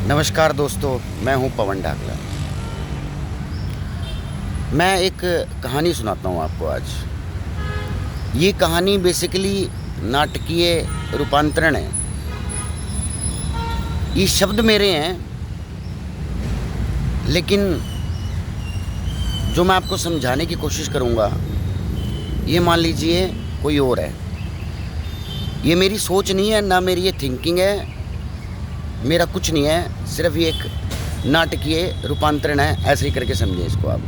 नमस्कार दोस्तों, मैं हूं पवन ढाकला। मैं एक कहानी सुनाता हूं आपको आज। ये कहानी बेसिकली नाटकीय रूपांतरण है। ये शब्द मेरे हैं, लेकिन जो मैं आपको समझाने की कोशिश करूंगा, ये मान लीजिए कोई और है। ये मेरी सोच नहीं है, ना मेरी ये थिंकिंग है, मेरा कुछ नहीं है, सिर्फ ये एक नाटकीय रूपांतरण है। ऐसे ही करके समझिए इसको आप।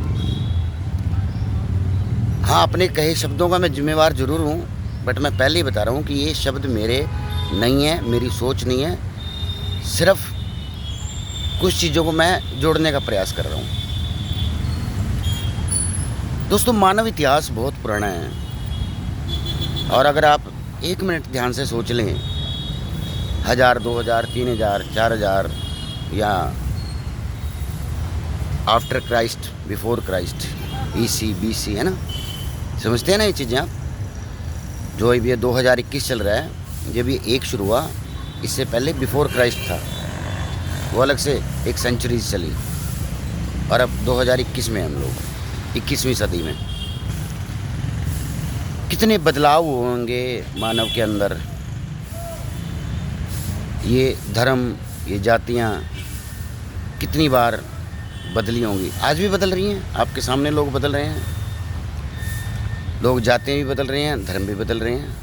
हाँ, अपने कहे शब्दों का मैं जिम्मेवार ज़रूर हूँ, बट मैं पहले ही बता रहा हूँ कि ये शब्द मेरे नहीं है, मेरी सोच नहीं है। सिर्फ कुछ चीज़ों को मैं जोड़ने का प्रयास कर रहा हूँ। दोस्तों, मानव इतिहास बहुत पुराना है, और अगर आप 1 मिनट ध्यान से सोच लें, 1000, 2000, 3000, 4000 या after Christ, before Christ, EC, BC, है ना, समझते हैं ना ये चीज़ें आप। जो अभी 2021 चल रहा है, जब ये एक शुरू हुआ, इससे पहले बिफोर क्राइस्ट था, वो अलग से एक सेंचुरीज चली, और अब 2021 में हम लोग 21वीं सदी में। कितने बदलाव होंगे मानव के अंदर। ये धर्म, ये जातियाँ कितनी बार बदली होंगी, आज भी बदल रही हैं। आपके सामने लोग बदल रहे हैं, लोग जातियाँ भी बदल रहे हैं, धर्म भी बदल रहे हैं।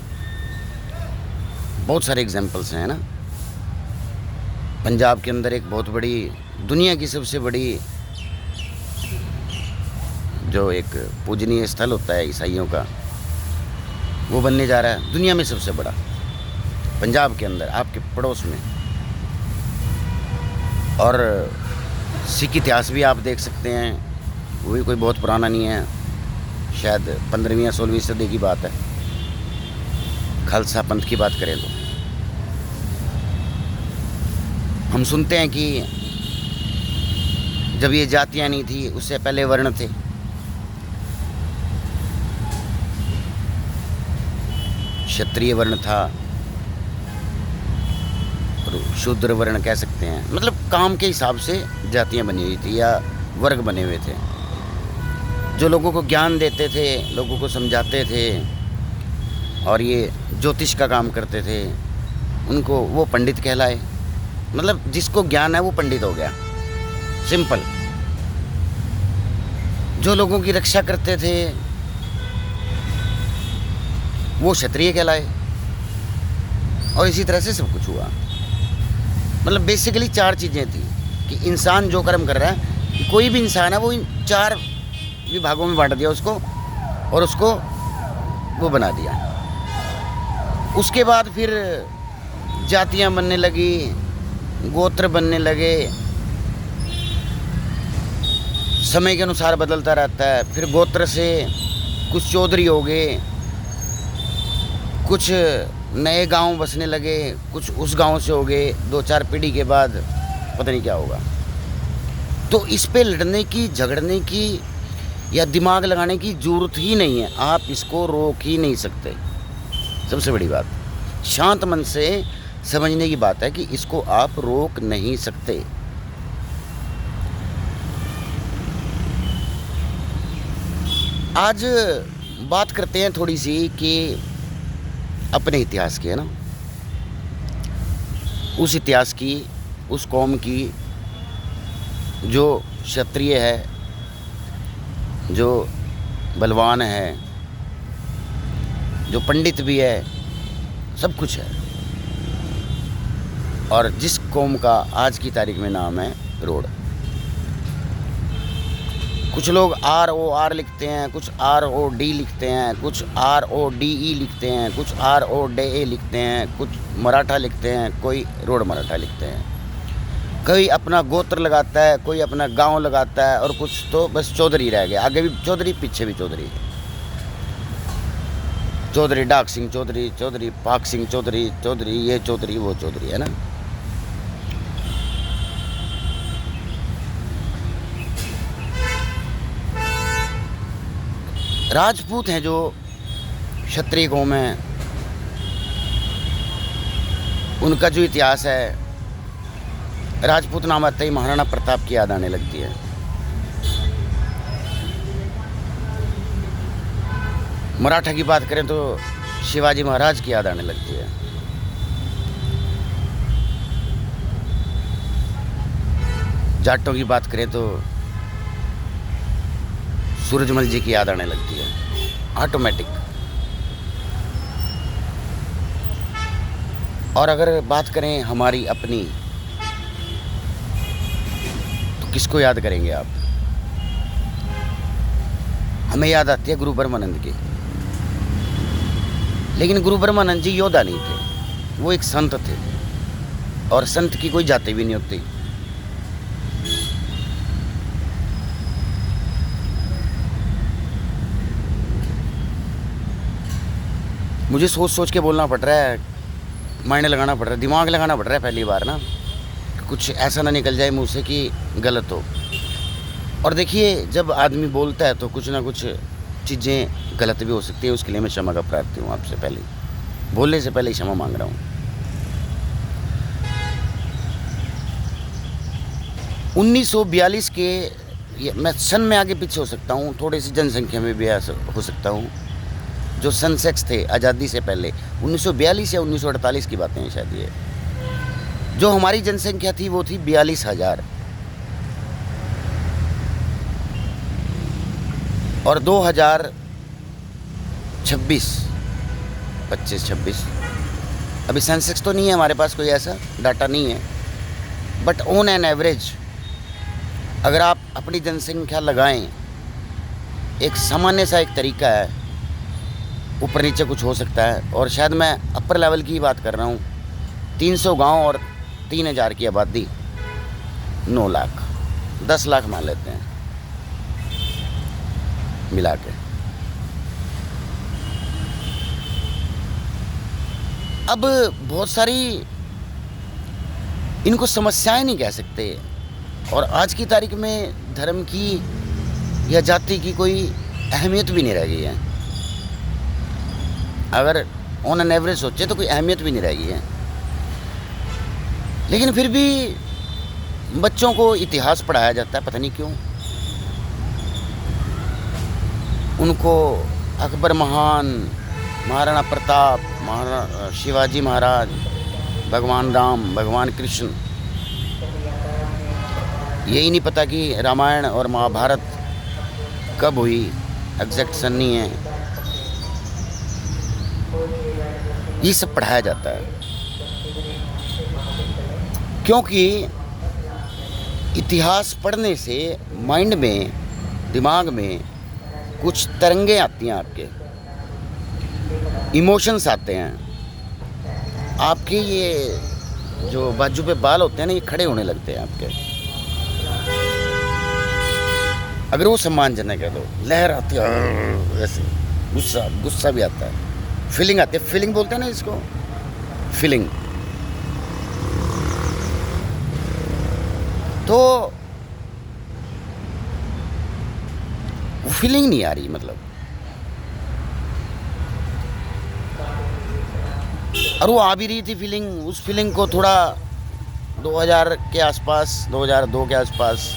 बहुत सारे एग्जाम्पल्स हैं ना। पंजाब के अंदर एक बहुत बड़ी, दुनिया की सबसे बड़ी जो एक पूजनीय स्थल होता है ईसाइयों का, वो बनने जा रहा है दुनिया में सबसे बड़ा, पंजाब के अंदर, आपके पड़ोस में। और सिख इतिहास भी आप देख सकते हैं, वो भी कोई बहुत पुराना नहीं है, शायद 15वीं या 16वीं सदी की बात है, खालसा पंथ की बात करें तो। हम सुनते हैं कि जब ये जातियाँ नहीं थी, उससे पहले वर्ण थे। क्षत्रिय वर्ण था, शूद्र वर्ण कह सकते हैं, मतलब काम के हिसाब से जातियाँ बनी हुई थी या वर्ग बने हुए थे, जो लोगों को ज्ञान देते थे, लोगों को समझाते थे, और ये ज्योतिष का काम करते थे, उनको वो पंडित कहलाए। मतलब जिसको ज्ञान है वो पंडित हो गया, सिंपल। जो लोगों की रक्षा करते थे वो क्षत्रिय कहलाए, और इसी तरह से सब कुछ हुआ। मतलब बेसिकली 4 चीज़ें थी कि इंसान जो कर्म कर रहा है, कोई भी इंसान है, वो इन 4 विभागों में बांट दिया उसको, और उसको वो बना दिया। उसके बाद फिर जातियां बनने लगी, गोत्र बनने लगे, समय के अनुसार बदलता रहता है। फिर गोत्र से कुछ चौधरी हो गए, कुछ नए गांव बसने लगे, कुछ उस गांव से हो गए। 2-4 पीढ़ी के बाद पता नहीं क्या होगा। तो इस पे लड़ने की, झगड़ने की या दिमाग लगाने की ज़रूरत ही नहीं है। आप इसको रोक ही नहीं सकते। सबसे बड़ी बात, शांत मन से समझने की बात है कि इसको आप रोक नहीं सकते। आज बात करते हैं थोड़ी सी कि अपने इतिहास की, है ना, उस इतिहास की, उस कौम की जो क्षत्रिय है, जो बलवान है, जो पंडित भी है, सब कुछ है, और जिस कौम का आज की तारीख में नाम है रोड। कुछ लोग ROR लिखते हैं, कुछ ROD लिखते हैं, कुछ RODE लिखते हैं, कुछ RODA लिखते हैं, कुछ मराठा लिखते हैं, कोई रोड मराठा लिखते हैं। कोई अपना गोत्र लगाता है, कोई अपना गांव लगाता है, और कुछ तो बस चौधरी रह गया। आगे भी चौधरी, पीछे भी चौधरी। चौधरी डाक सिंह चौधरी, चौधरी पाक सिंह चौधरी, चौधरी ये चौधरी वो चौधरी, है ना। राजपूत हैं जो क्षत्रिय कौम है, उनका जो इतिहास है राजपूत नाम आते ही महाराणा प्रताप की याद आने लगती है। मराठा की बात करें तो शिवाजी महाराज की याद आने लगती है। जाटों की बात करें तो सूरजमल जी की याद आने लगती है ऑटोमेटिक। और अगर बात करें हमारी अपनी, तो किसको याद करेंगे आप? हमें याद आती है गुरु ब्रह्मानंद की। लेकिन गुरु ब्रह्मानंद जी योद्धा नहीं थे, वो एक संत थे, और संत की कोई जाति भी नहीं होती। मुझे सोच सोच के बोलना पड़ रहा है, मायने लगाना पड़ रहा है, दिमाग लगाना पड़ रहा है पहली बार ना, कुछ ऐसा ना निकल जाए मुंह से कि गलत हो। और देखिए, जब आदमी बोलता है तो कुछ ना कुछ चीज़ें गलत भी हो सकती है, उसके लिए मैं क्षमा का प्रार्थी हूँ आपसे। पहले बोलने से पहले क्षमा मांग रहा हूँ। 1942 के, मैं सन में आगे पीछे हो सकता हूँ, थोड़ी सी जनसंख्या में भी हो सकता हूँ। जो सेंसेक्स थे आज़ादी से पहले 1942 या 1948 की बातें हैं शायद ये, जो हमारी जनसंख्या थी वो थी 42,000। और 2026 25-26, अभी सेंसेक्स तो नहीं है हमारे पास, कोई ऐसा डाटा नहीं है, बट ऑन एन एवरेज अगर आप अपनी जनसंख्या लगाएं, एक सामान्य सा एक तरीका है, ऊपर नीचे कुछ हो सकता है, और शायद मैं अपर लेवल की बात कर रहा हूँ। 300 गांव और 3,000 की आबादी, 9 लाख, 10 लाख मान लेते हैं मिला के। अब बहुत सारी इनको समस्याएं नहीं कह सकते, और आज की तारीख में धर्म की या जाति की कोई अहमियत भी नहीं रह गई है। अगर ऑन एन एवरेज सोचे तो कोई अहमियत भी नहीं रह गई है। लेकिन फिर भी बच्चों को इतिहास पढ़ाया जाता है, पता नहीं क्यों। उनको अकबर महान, महाराणा प्रताप, शिवाजी महाराज, भगवान राम, भगवान कृष्ण, यही नहीं पता कि रामायण और महाभारत कब हुई, एग्जैक्ट सन नहीं है। ये सब पढ़ाया जाता है क्योंकि इतिहास पढ़ने से माइंड में, दिमाग में कुछ तरंगें आती हैं, आपके इमोशंस आते हैं। आपके ये जो बाजू पे बाल होते हैं ना, ये खड़े होने लगते हैं आपके। अगर वो सम्मानजनक है तो लहर आती है, वैसे गुस्सा भी आता है, फीलिंग आती है। फीलिंग बोलते हैं ना इसको, फीलिंग। तो वो फीलिंग नहीं आ रही, मतलब। और वो आ भी रही थी फीलिंग, उस फीलिंग को थोड़ा 2000 के आसपास, 2002 के आसपास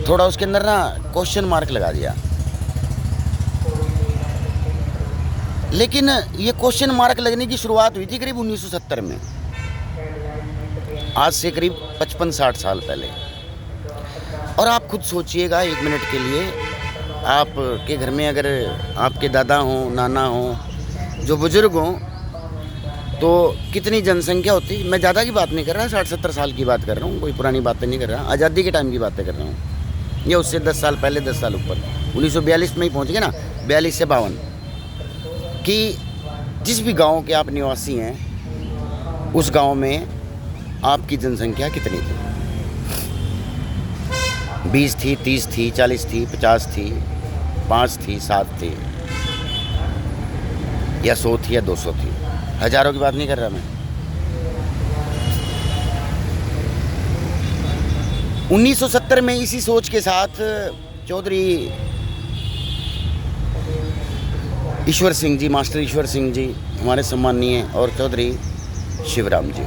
थोड़ा उसके अंदर ना क्वेश्चन मार्क लगा दिया। लेकिन ये क्वेश्चन मार्क लगने की शुरुआत हुई थी करीब 1970 में, आज से करीब 55-60 साल पहले। और आप खुद सोचिएगा 1 मिनट के लिए, आपके घर में अगर आपके दादा हों, नाना हों, जो बुज़ुर्ग हों, तो कितनी जनसंख्या होती। मैं ज़्यादा की बात नहीं कर रहा, 60-70 साल की बात कर रहा हूँ, कोई पुरानी बातें नहीं कर रहा, आज़ादी के टाइम की बातें कर रहा हूँ, या उससे 10 साल पहले, 10 साल ऊपर। 1942 में ही पहुँच गए ना, 42 से 52, कि जिस भी गांव के आप निवासी हैं, उस गांव में आपकी जनसंख्या कितनी थी? 20 थी, 30 थी, 40 थी, 50 थी, 5 थी, 7 थी, या 100 थी, या 200 थी। हज़ारों की बात नहीं कर रहा मैं। 1970 में इसी सोच के साथ चौधरी ईश्वर सिंह जी, मास्टर ईश्वर सिंह जी हमारे सम्मानीय, और चौधरी शिवराम जी,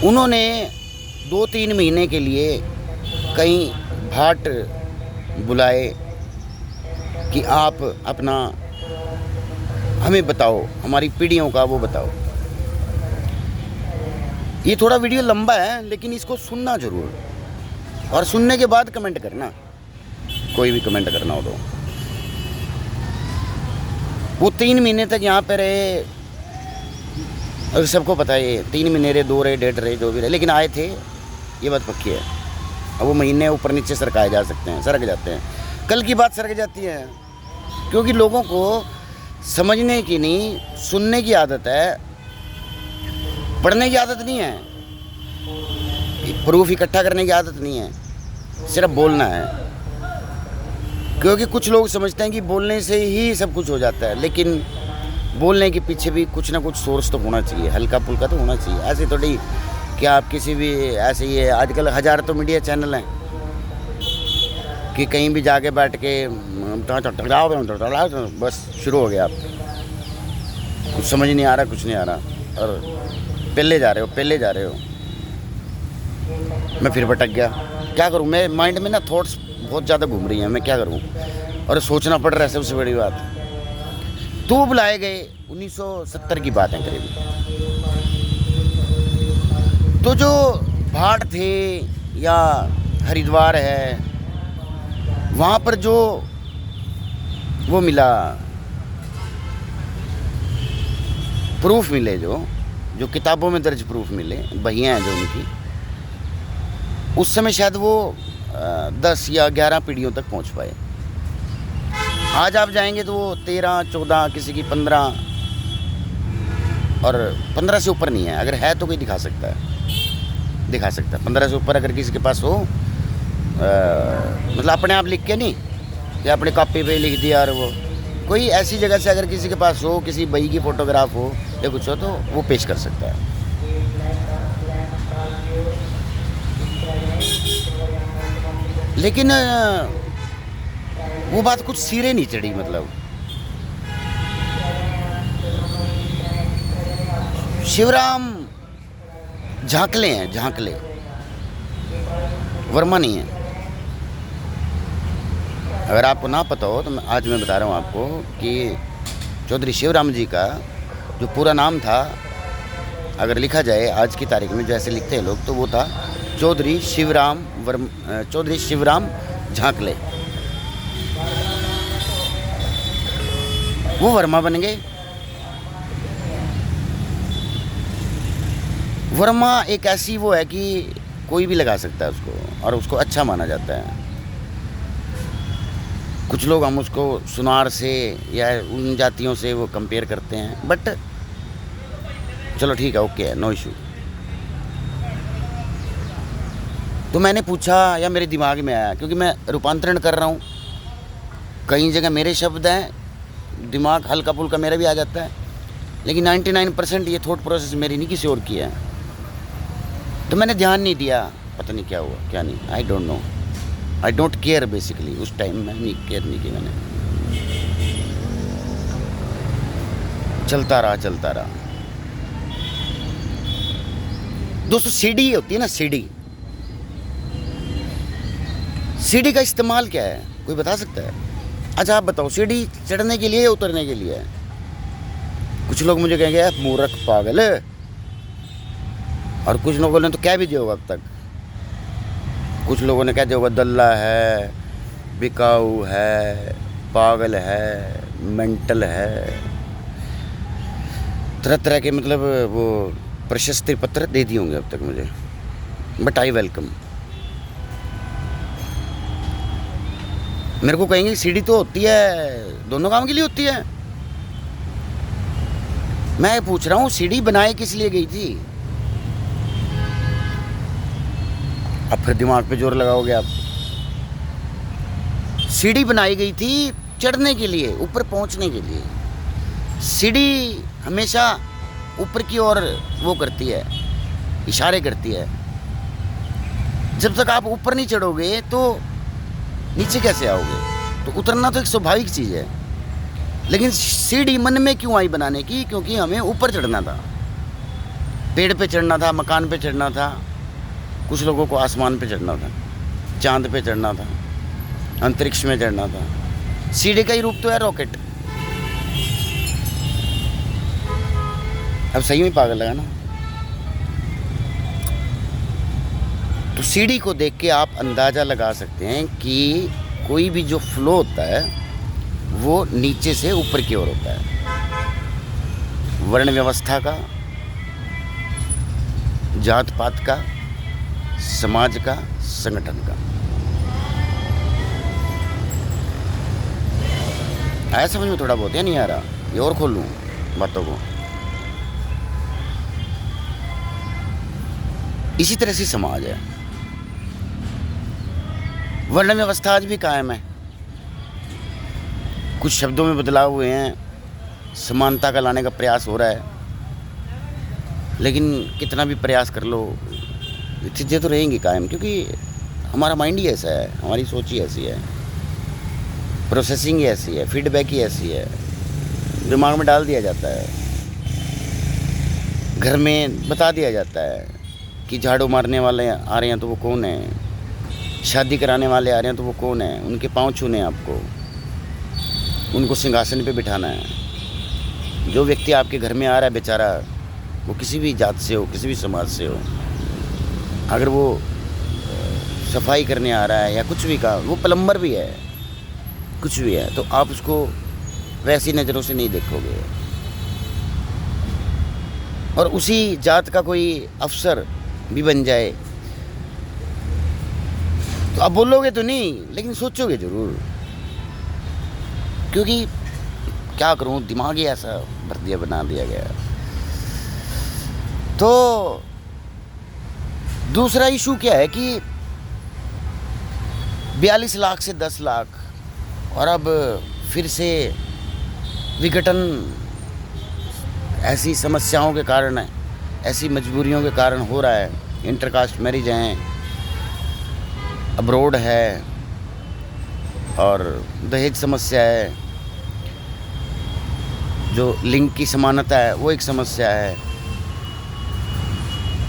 उन्होंने 2-3 महीने के लिए कई भाट बुलाए कि आप अपना हमें बताओ, हमारी पीढ़ियों का वो बताओ। ये थोड़ा वीडियो लंबा है, लेकिन इसको सुनना ज़रूर, और सुनने के बाद कमेंट करना, कोई भी कमेंट करना हो तो। वो 3 महीने तक यहाँ पे रहे, और सबको पता है ये 3 महीने रहे, 2 रहे, 1.5 रहे, जो भी रहे, लेकिन आए थे, ये बात पक्की है। अब वो महीने ऊपर नीचे सरकाए जा सकते हैं, सरक जाते हैं, कल की बात सरक जाती है, क्योंकि लोगों को समझने की नहीं, सुनने की आदत है, पढ़ने की आदत नहीं है, प्रूफ इकट्ठा करने की आदत नहीं है, सिर्फ बोलना है। क्योंकि कुछ लोग समझते हैं कि बोलने से ही सब कुछ हो जाता है, लेकिन बोलने के पीछे भी कुछ ना कुछ सोर्स तो होना चाहिए, हल्का फुल्का तो होना चाहिए। ऐसे थोड़ी कि आप किसी भी ऐसे ही है, आजकल 1000 तो मीडिया चैनल हैं कि कहीं भी जाके बैठ के बस शुरू हो गया, आप कुछ समझ नहीं आ रहा, कुछ नहीं आ रहा, और पहले जा रहे हो। मैं फिर भटक गया, क्या करूं, मैं माइंड में ना थॉट्स बहुत ज़्यादा घूम रही हैं, मैं क्या करूं, और सोचना पड़ रहा है, सबसे बड़ी बात। तो वो बुलाए गए, 1970 की बात है करीब। तो जो भाट थे या हरिद्वार है, वहाँ पर जो वो मिला, प्रूफ मिले, जो किताबों में दर्ज प्रूफ मिले, बहियाँ हैं जो उनकी, उस समय शायद वो 10 या 11 पीढ़ियों तक पहुँच पाए। आज आप जाएंगे तो वो 13, 14, किसी की 15, और 15 से ऊपर नहीं है। अगर है तो कोई दिखा सकता है 15 से ऊपर अगर किसी के पास हो, मतलब अपने आप लिख के नहीं, या अपने कॉपी पे लिख दिया, और वो कोई ऐसी जगह से अगर किसी के पास हो, किसी बही की फ़ोटोग्राफ हो या कुछ हो, तो वो पेश कर सकता है। लेकिन वो बात कुछ सिरे नहीं चढ़ी, मतलब शिवराम झांकले हैं, झांकले, वर्मा नहीं है। अगर आपको ना पता हो तो आज मैं बता रहा हूँ आपको कि चौधरी शिवराम जी का जो पूरा नाम था, अगर लिखा जाए आज की तारीख में जैसे लिखते हैं लोग, तो वो था चौधरी शिवराम झांकले। वो वर्मा बन गए। वर्मा एक ऐसी वो है कि कोई भी लगा सकता है उसको, और उसको अच्छा माना जाता है। कुछ लोग हम उसको सुनार से या उन जातियों से वो कंपेयर करते हैं, बट चलो ठीक है, ओके है, नो इशू। तो मैंने पूछा, या मेरे दिमाग में आया, क्योंकि मैं रूपांतरण कर रहा हूँ, कई जगह मेरे शब्द हैं, दिमाग हल्का फुल्का मेरा भी आ जाता है, लेकिन 99% ये थॉट प्रोसेस मेरी नहीं, किसी और की है। तो मैंने ध्यान नहीं दिया, पता नहीं क्या हुआ क्या नहीं, I don't know, I don't care basically. उस टाइम में नहीं केयर नहीं की मैंने, चलता रहा। दोस्तों सीढ़ी होती है ना, सीढ़ी का इस्तेमाल क्या है, कोई बता सकता है? अच्छा आप बताओ, सीढ़ी चढ़ने के लिए या उतरने के लिए है? कुछ लोग मुझे कहेंगे यार मूर्ख पागल है, और कुछ लोगों ने तो कह भी दिया होगा अब तक, कुछ लोगों ने कह दिया होगा दल्ला है, बिकाऊ है, पागल है, मेंटल है, तरह तरह के मतलब वो प्रशस्ति पत्र दे दिए होंगे अब तक मुझे, बट आई वेलकम। मेरे को कहेंगे सीढ़ी तो होती है, दोनों काम के लिए होती है। मैं पूछ रहा हूँ सीढ़ी बनाई किस लिए गई थी? अब फिर दिमाग पे जोर लगाओगे आप। सीढ़ी बनाई गई थी चढ़ने के लिए, ऊपर पहुंचने के लिए। सीढ़ी हमेशा ऊपर की ओर वो करती है, इशारे करती है। जब तक आप ऊपर नहीं चढ़ोगे तो नीचे कैसे आओगे? तो उतरना तो एक स्वाभाविक चीज़ है, लेकिन सीढ़ी मन में क्यों आई बनाने की? क्योंकि हमें ऊपर चढ़ना था। पेड़ पे चढ़ना था, मकान पे चढ़ना था, कुछ लोगों को आसमान पे चढ़ना था, चांद पे चढ़ना था, अंतरिक्ष में चढ़ना था। सीढ़ी का ही रूप तो है रॉकेट। अब सही में पागल लगा ना। तो सीढ़ी को देख के आप अंदाज़ा लगा सकते हैं कि कोई भी जो फ्लो होता है वो नीचे से ऊपर की ओर होता है। वर्ण व्यवस्था का, जात पात का, समाज का, संगठन का। आया समझ में थोड़ा बहुत या नहीं आ रहा? ये और खोल लूँ बातों को। इसी तरह से समाज है। वर्ण व्यवस्था आज भी कायम है, कुछ शब्दों में बदलाव हुए हैं, समानता का लाने का प्रयास हो रहा है, लेकिन कितना भी प्रयास कर लो ये चीज़ें तो रहेंगी कायम, क्योंकि हमारा माइंड ही ऐसा है, हमारी सोच ही ऐसी है, प्रोसेसिंग ही ऐसी है, फीडबैक ही ऐसी है, दिमाग में डाल दिया जाता है, घर में बता दिया जाता है कि झाड़ू मारने वाले आ रहे हैं तो वो कौन है, शादी कराने वाले आ रहे हैं तो वो कौन है, उनके पाँव छूने हैं आपको, उनको सिंहासन पे बिठाना है। जो व्यक्ति आपके घर में आ रहा है बेचारा, वो किसी भी जात से हो, किसी भी समाज से हो, अगर वो सफाई करने आ रहा है या कुछ भी का, वो प्लम्बर भी है, कुछ भी है, तो आप उसको वैसी नज़रों से नहीं देखोगे। और उसी जात का कोई अफसर भी बन जाए तो आप बोलोगे तो नहीं, लेकिन सोचोगे ज़रूर, क्योंकि क्या करूं, दिमाग ही ऐसा भर दिया, बना दिया गया। तो दूसरा इशू क्या है कि 42 लाख से 10 लाख, और अब फिर से विघटन ऐसी समस्याओं के कारण है, ऐसी मजबूरियों के कारण हो रहा है। इंटरकास्ट मैरिज हैं, अब्रोड है, और दहेज समस्या है, जो लिंग की समानता है वो एक समस्या है,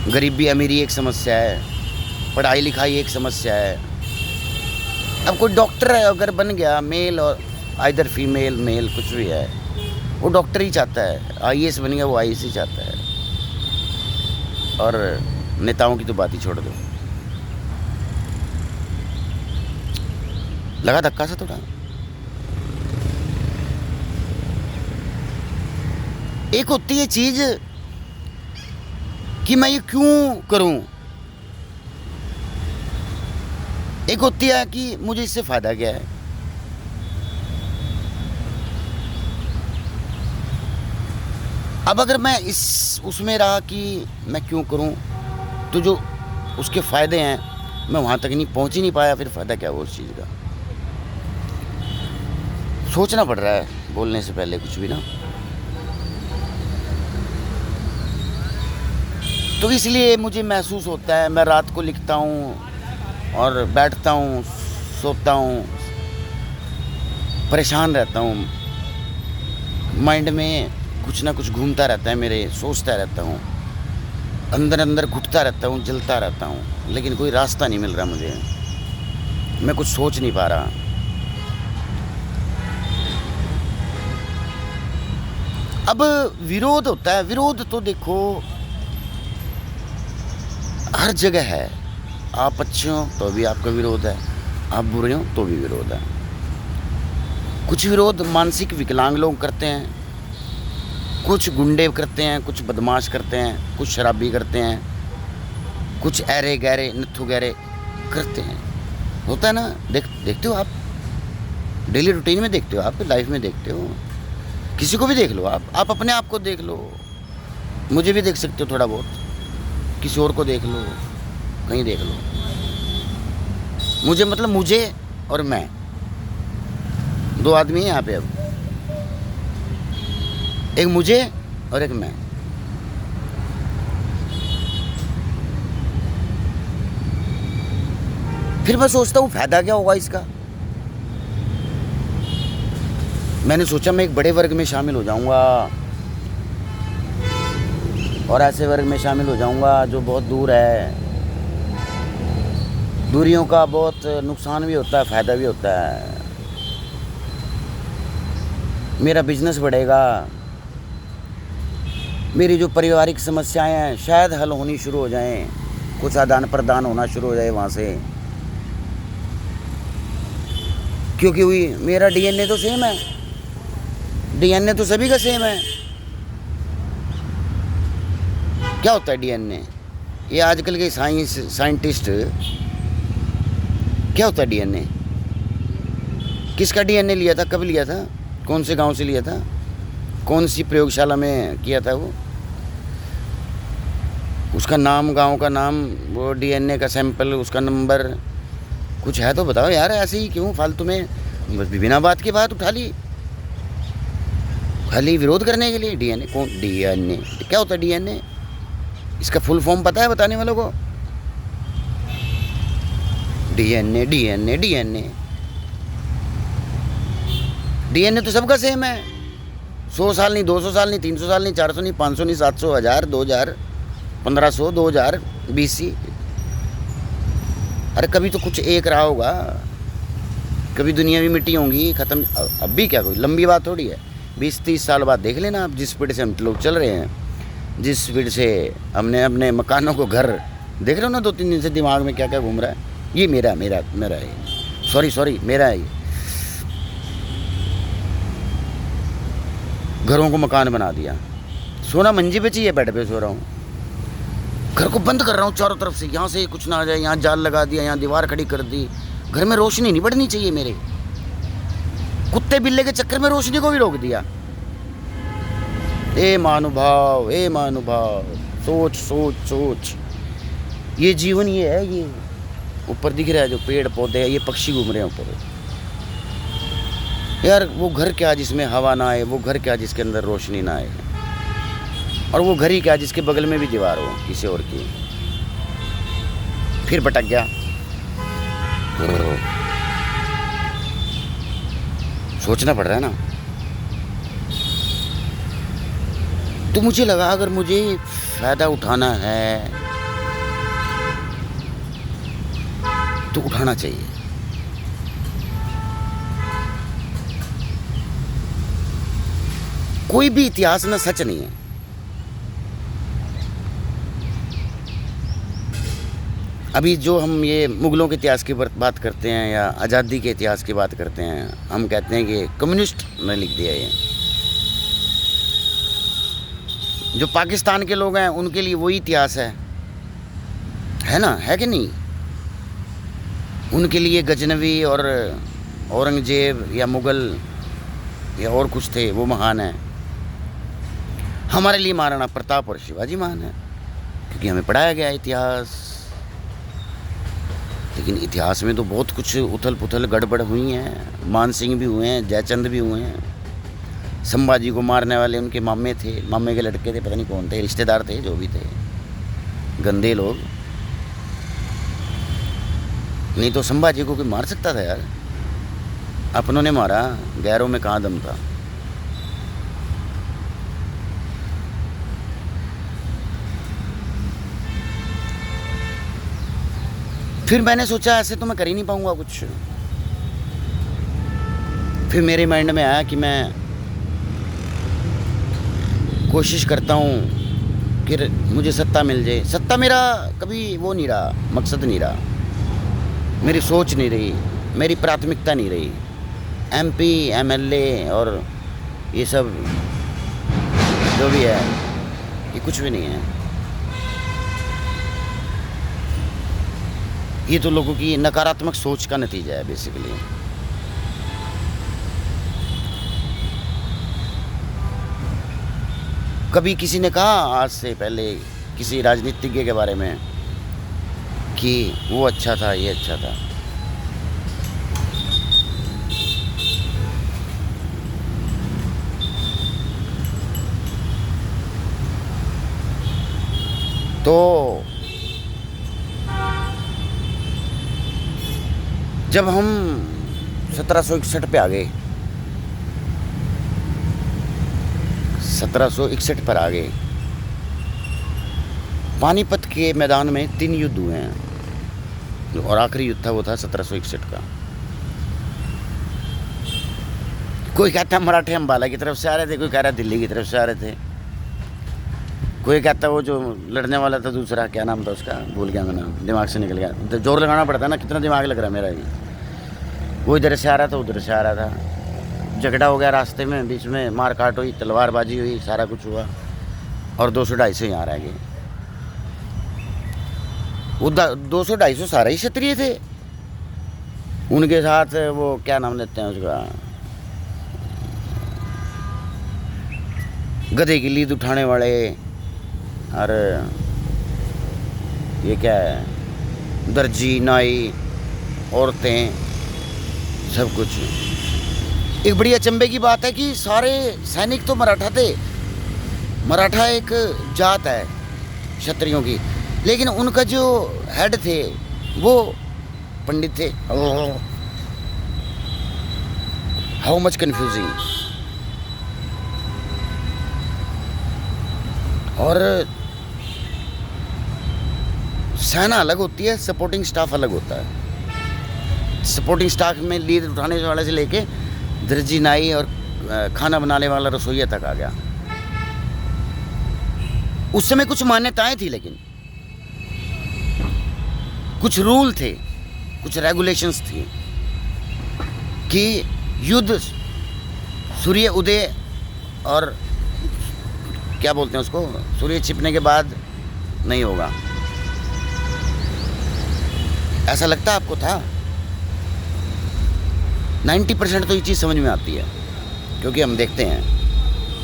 गरीबी अमीरी एक समस्या है, पढ़ाई लिखाई एक समस्या है। अब कोई डॉक्टर है अगर बन गया, मेल और आइदर फीमेल मेल कुछ भी है, वो डॉक्टर ही चाहता है, आईएएस बन गया वो आईएएस ही चाहता है, और नेताओं की तो बात ही छोड़ दो। लगा धक्का सा थोड़ा। एक होती है चीज कि मैं ये क्यों करूं, एक होती है कि मुझे इससे फायदा क्या है। अब अगर मैं उसमें रहा कि मैं क्यों करूं, तो जो उसके फायदे हैं मैं वहां तक नहीं पहुंच ही नहीं पाया, फिर फायदा क्या वो उस चीज़ का। सोचना पड़ रहा है बोलने से पहले कुछ भी ना। तो इसलिए मुझे महसूस होता है, मैं रात को लिखता हूँ और बैठता हूँ, सोता हूँ, परेशान रहता हूँ, माइंड में कुछ ना कुछ घूमता रहता है मेरे, सोचता रहता हूँ, अंदर अंदर घुटता रहता हूँ, जलता रहता हूँ, लेकिन कोई रास्ता नहीं मिल रहा मुझे, मैं कुछ सोच नहीं पा रहा। अब विरोध होता है, विरोध तो देखो हर जगह है, आप अच्छे हो तो भी आपका विरोध है, आप बुरे हो तो भी विरोध है। कुछ विरोध मानसिक विकलांग लोग करते हैं, कुछ गुंडे करते हैं, कुछ बदमाश करते हैं, कुछ शराबी करते हैं, कुछ ऐरे गहरे नत्थु गहरे करते हैं, होता है ना। देखते हो आप, डेली रूटीन में देखते हो, आप लाइफ में देखते हो, किसी को भी देख लो, आप अपने आप को देख लो, मुझे भी देख सकते हो थोड़ा बहुत, किसी और को देख लो, कहीं देख लो। मुझे मतलब मुझे और मैं, दो आदमी हैं यहाँ पे। अब एक मुझे और एक मैं। फिर मैं सोचता हूँ फायदा क्या होगा इसका। मैंने सोचा मैं एक बड़े वर्ग में शामिल हो जाऊंगा, और ऐसे वर्ग में शामिल हो जाऊंगा जो बहुत दूर है। दूरियों का बहुत नुकसान भी होता है, फ़ायदा भी होता है। मेरा बिजनेस बढ़ेगा, मेरी जो पारिवारिक समस्याएं हैं शायद हल होनी शुरू हो जाएं, कुछ आदान प्रदान होना शुरू हो जाए वहाँ से, क्योंकि हुई मेरा डीएनए तो सेम है, डीएनए तो सभी का सेम है। क्या होता है डीएनए? ये आजकल के साइंटिस्ट, क्या होता है डीएनए? किसका डीएनए लिया था, कब लिया था, कौन से गांव से लिया था, कौन सी प्रयोगशाला में किया था वो, उसका नाम, गांव का नाम, वो डीएनए का सैंपल, उसका नंबर, कुछ है तो बताओ यार। ऐसे ही क्यों फालतू में बस बिना बात की बात उठा ली, खाली विरोध करने के लिए? डीएनए कौन, डीएनए क्या होता है? डीएनए इसका फुल फॉर्म पता है बताने वालों को? डीएनए डीएनए डीएनए डीएनए तो सबका सेम है। 100 साल नहीं, 200 साल नहीं, 300 साल नहीं, 400 नहीं, 500 नहीं, 700, 1000, 2000, 1500, 2000 BC। अरे कभी तो कुछ एक रहा होगा, कभी दुनिया भी मिट्टी होंगी, ख़त्म। अब भी क्या, कोई लंबी बात थोड़ी है। 20-30 साल बाद देख लेना आप, जिस स्पीड से हम लोग चल रहे हैं, जिस स्पीड से हमने अपने मकानों को घर, देख रहे हो ना 2-3 दिन से दिमाग में क्या क्या घूम रहा है। ये मेरा मेरा मेरा है, सॉरी मेरा है। घरों को मकान बना दिया, सोना मंजी पे चाहिए, बेड पे सो रहा हूँ, घर को बंद कर रहा हूँ चारों तरफ से, यहाँ से कुछ ना आ जाए, यहाँ जाल लगा दिया, यहाँ दीवार खड़ी कर दी। घर में रोशनी नहीं बढ़नी चाहिए मेरे, कुत्ते बिल्ले के चक्कर में रोशनी को भी रोक दिया। ए महानुभाव, ए महानुभाव, सोच सोच सोच। ये जीवन ये है, ये ऊपर दिख रहा है जो पेड़ पौधे हैं, ये पक्षी घूम रहे हैं ऊपर। यार वो घर क्या जिसमें हवा ना आए, वो घर क्या जिसके अंदर रोशनी ना आए, और वो घर ही क्या जिसके बगल में भी दीवार हो किसी और की। फिर भटक गया। सोचना पड़ रहा है ना। तो मुझे लगा अगर मुझे फ़ायदा उठाना है तो उठाना चाहिए। कोई भी इतिहास ना सच नहीं है। अभी जो हम ये मुग़लों के इतिहास की बात करते हैं या आज़ादी के इतिहास की बात करते हैं, हम कहते हैं कि कम्युनिस्ट ने लिख दिया। ये जो पाकिस्तान के लोग हैं उनके लिए वही इतिहास है ना, है कि नहीं? उनके लिए गजनवी और औरंगजेब या मुग़ल या और कुछ थे, वो महान है। हमारे लिए महाराणा प्रताप और शिवाजी महान है, क्योंकि हमें पढ़ाया गया है इतिहास। लेकिन इतिहास में तो बहुत कुछ उथल पुथल गड़बड़ हुई हैं। मान सिंह भी हुए हैं, जयचंद भी हुए हैं। संभाजी को मारने वाले उनके मामे थे, मामे के लड़के थे, पता नहीं कौन थे, रिश्तेदार थे, जो भी थे, गंदे लोग। नहीं तो संभाजी को कोई मार सकता था यार? अपनों ने मारा, गैरों में कहाँ दम था। फिर मैंने सोचा ऐसे तो मैं कर ही नहीं पाऊंगा कुछ। फिर मेरे माइंड में आया कि मैं कोशिश करता हूँ कि मुझे सत्ता मिल जाए। सत्ता मेरा कभी वो नहीं रहा, मकसद नहीं रहा, मेरी सोच नहीं रही, मेरी प्राथमिकता नहीं रही। MP MLA और ये सब जो भी है, ये कुछ भी नहीं है। ये तो लोगों की नकारात्मक सोच का नतीजा है बेसिकली। कभी किसी ने कहा आज से पहले किसी राजनीतिज्ञ के बारे में कि वो अच्छा था, ये अच्छा था। तो जब हम 1761 पे आ गए, 1761 पर आ गए, पानीपत के मैदान में 3 युद्ध हुए हैं और आखिरी युद्ध था वो था 1761 का। कोई कहता है मराठे अम्बाला की तरफ से आ रहे थे, कोई कह रहा दिल्ली की तरफ से आ रहे थे, कोई कहता वो जो लड़ने वाला था दूसरा, क्या नाम था उसका, भूल गया मैं नाम, दिमाग से निकल गया। तो जोर लगाना पड़ता है ना, कितना दिमाग लग रहा है मेरा भी। वो इधर से आ रहा था, उधर से आ रहा था, झगड़ा हो गया रास्ते में, बीच में मार काट हुई, तलवारबाजी हुई, सारा कुछ हुआ और 200-250 यहाँ रह गए। वो 200-250 सारे ही क्षत्रिय थे। उनके साथ वो क्या नाम लेते हैं उसका, गधे की लीद उठाने वाले, और ये क्या है, दर्जी, नाई, औरतें, सब कुछ। एक बड़ी अचंभे की बात है कि सारे सैनिक तो मराठा थे। मराठा एक जात है क्षत्रियों की, लेकिन उनका जो हेड थे वो पंडित थे। How much confusing. और सेना अलग होती है, सपोर्टिंग स्टाफ अलग होता है। सपोर्टिंग स्टाफ में लीड उठाने वाले से लेके दर्जी, नाई और खाना बनाने वाला रसोइया तक आ गया। उस समय कुछ मान्यताएं थी, लेकिन कुछ रूल थे, कुछ रेगुलेशंस थी कि युद्ध सूर्य उदय और क्या बोलते हैं उसको, सूर्य छिपने के बाद नहीं होगा। ऐसा लगता आपको था? 90% तो ये चीज़ समझ में आती है, क्योंकि हम देखते हैं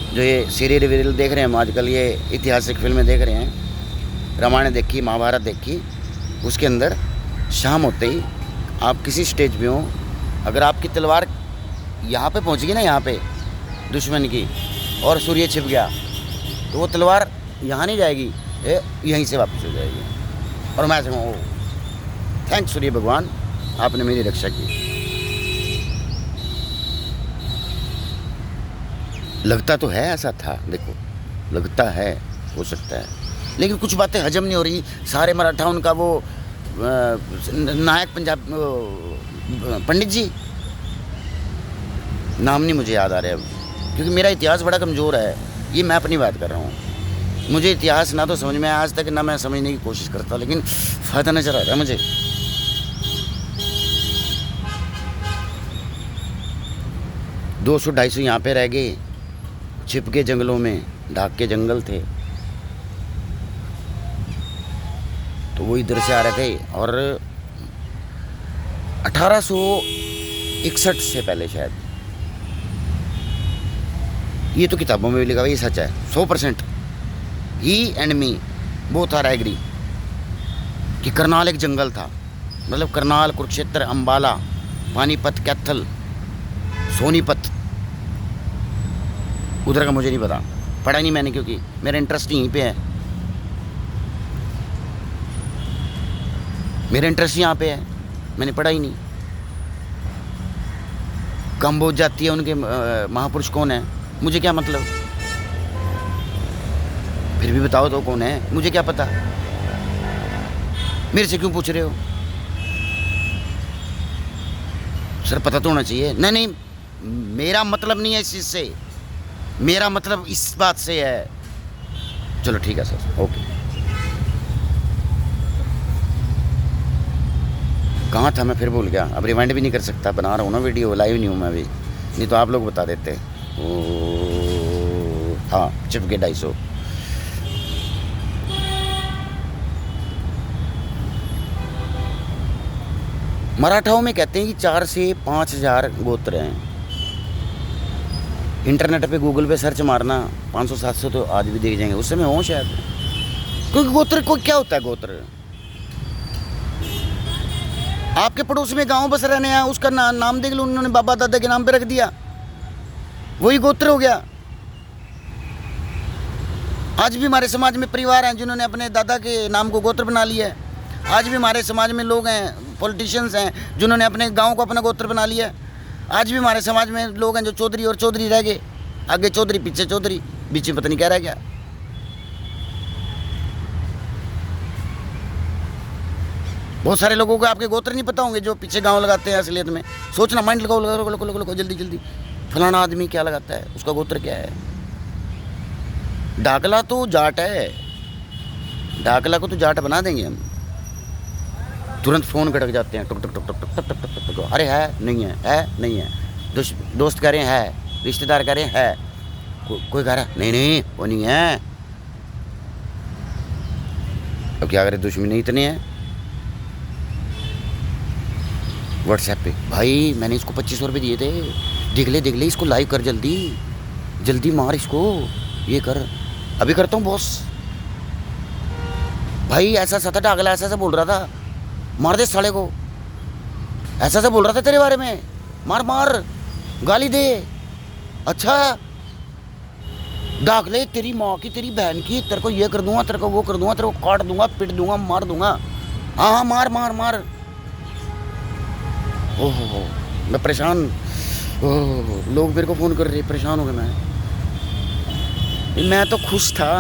जो ये सीरियल वीरियल देख रहे हैं हम आजकल, ये ऐतिहासिक फिल्में देख रहे हैं, रामायण देखी, महाभारत देखी, उसके अंदर शाम होते ही आप किसी स्टेज पे हो, अगर आपकी तलवार यहाँ पे पहुँच गई ना, यहाँ पे दुश्मन की, और सूर्य छिप गया, तो वो तलवार यहाँ नहीं जाएगी, यहीं से वापस हो जाएगी। और मैं समझूँ थैंक्स सूर्य भगवान, आपने मेरी रक्षा की। लगता तो है ऐसा था, देखो लगता है, हो सकता है, लेकिन कुछ बातें हजम नहीं हो रही। सारे मराठा, उनका वो नायक पंजाब पंडित जी, नाम नहीं मुझे याद आ रहा है, क्योंकि मेरा इतिहास बड़ा कमज़ोर है। ये मैं अपनी बात कर रहा हूँ, मुझे इतिहास ना तो समझ में आया आज तक, ना मैं समझने की कोशिश करता, लेकिन फ़ायदा नज़र आ रहा है मुझे। 200-250 यहाँ पे रह गए, छिप के जंगलों में, ढाक के जंगल थे, तो वो इधर से आ रहे थे। और 1861 से पहले शायद, ये तो किताबों में भी लिखा हुआ, ये सच है 100%। He and me both are agree कि करनाल एक जंगल था। मतलब करनाल, कुरुक्षेत्र, अम्बाला, पानीपत, कैथल, सोनीपत, उधर का मुझे नहीं पता, पढ़ा नहीं मैंने, क्योंकि मेरा इंटरेस्ट यहीं पे है, मेरा इंटरेस्ट यहाँ पे है, मैंने पढ़ा ही नहीं। कंबोज जाती है, उनके महापुरुष कौन है, मुझे क्या मतलब, फिर भी बताओ तो कौन है, मुझे क्या पता, मेरे से क्यों पूछ रहे हो? सर पता तो होना चाहिए। नहीं, मेरा मतलब नहीं है इस चीज़ से, मेरा मतलब इस बात से है। चलो ठीक है सर, ओके। कहाँ था मैं, फिर भूल गया, अब रिवाइंड भी नहीं कर सकता, बना रहा हूँ ना वीडियो, लाइव नहीं हूँ मैं अभी, नहीं तो आप लोग बता देते। हाँ, छिप के 250। मराठाओं में कहते हैं कि 4 से 5 हज़ार गोत्र हैं। इंटरनेट पे गूगल पे सर्च मारना, 500-700 तो आज भी देख जाएंगे, उस समय हो शायद। क्योंकि गोत्र को क्या होता है, गोत्र आपके पड़ोस में गांव बस रहने हैं, उसका नाम देख लो, उन्होंने बाबा दादा के नाम पे रख दिया, वही गोत्र हो गया। आज भी हमारे समाज में परिवार हैं जिन्होंने अपने दादा के नाम को गोत्र बना लिया है। आज भी हमारे समाज में लोग हैं, पॉलिटिशियंस हैं, जिन्होंने अपने गांव को अपना गोत्र बना लिया है। आज भी हमारे समाज में लोग हैं जो चौधरी और चौधरी रह गए, आगे चौधरी पीछे चौधरी, बीच में पता नहीं क्या रह गया। बहुत सारे लोगों को आपके गोत्र नहीं पता होंगे जो पीछे गांव लगाते हैं असलियत में। सोचना, माइंड लगाओ लगाओ लगाओ लगाओ जल्दी जल्दी, फलाना आदमी क्या लगाता है, उसका गोत्र क्या है। डाकला तो जाट है, डाकला को तो जाट बना देंगे हम। तुरंत फ़ोन कटक जाते हैं, टुक टुक टुक टुक टुक टुक टुक टुक टुक। अरे है नहीं है नहीं है। दोस्त कह रहे हैं है, रिश्तेदार कह रहे हैं है, कोई कह रहा है नहीं वो नहीं है। अब क्या करें, दुश्मनी इतने हैं। व्हाट्सएप पे, भाई मैंने इसको 2500 रुपये दिए थे, देख ले इसको लाइव कर, जल्दी मार इसको, ये कर। अभी करता हूँ बॉस। भाई ऐसा था डागला, ऐसा बोल रहा था, मार दे साले को, ऐसा बोल रहा था तेरे बारे में, मार गाली दे। अच्छा डाकले, तेरी माँ की तेरी बहन की, तेरे को ये कर दूंगा, तेरे को वो कर दूंगा, तेरे को काट दूंगा, पिट दूंगा, मार दूंगा। हाँ मार। ओहो मैं परेशान, ओह लोग मेरे को फ़ोन कर रहे, परेशान हो गया मैं तो खुश था।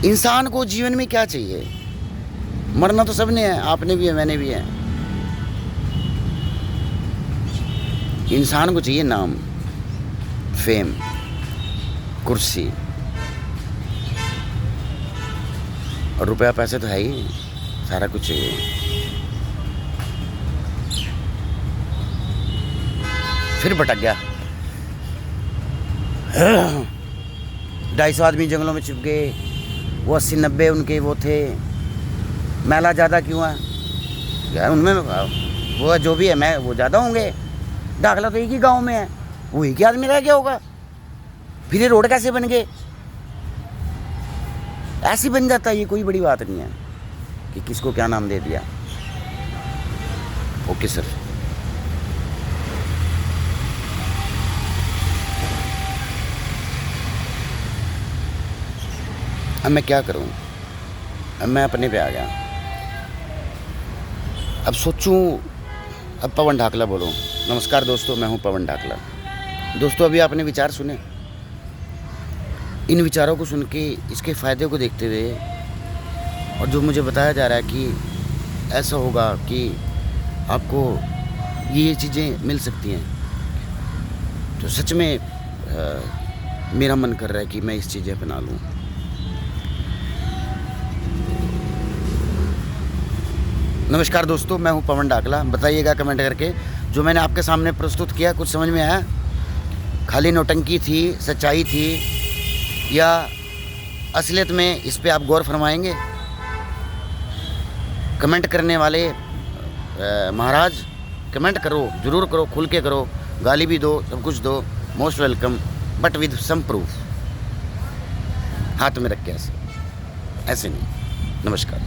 इंसान को जीवन में क्या चाहिए? मरना तो सबने है, आपने भी है, मैंने भी है। इंसान को चाहिए नाम, फेम, कुर्सी और रुपया पैसे तो है ही, सारा कुछ चाहिए। फिर भटक गया। 250 आदमी जंगलों में छिप गए, वो 80-90 उनके वो थे। मैला ज़्यादा क्यों है यार उनमें, वो जो भी है मैं वो ज़्यादा होंगे। डाकला तो एक ही गांव में है, वो एक ही आदमी रह गया होगा। फिर ये रोड कैसे बन गए? ऐसे बन जाता है, ये कोई बड़ी बात नहीं है कि किसको क्या नाम दे दिया। Okay sir. अब मैं क्या करूं? अब मैं अपने पे आ गया। अब सोचूं, अब पवन ढाकला बोलो। नमस्कार दोस्तों, मैं हूं पवन ढाकला। दोस्तों अभी आपने विचार सुने, इन विचारों को सुन के, इसके फ़ायदे को देखते हुए, और जो मुझे बताया जा रहा है कि ऐसा होगा कि आपको ये चीज़ें मिल सकती हैं, तो सच में मेरा मन कर रहा है कि मैं इस चीज़ें अपना लूँ। नमस्कार दोस्तों, मैं हूं पवन ढाकला। बताइएगा कमेंट करके, जो मैंने आपके सामने प्रस्तुत किया कुछ समझ में आया? खाली नौटंकी थी, सच्चाई थी, या असलियत में? इस पे आप गौर फरमाएंगे? कमेंट करने वाले महाराज कमेंट करो, ज़रूर करो, खुल के करो, गाली भी दो, सब कुछ दो, most welcome, but with some proof. हाथ में रख के ऐसे नहीं। नमस्कार।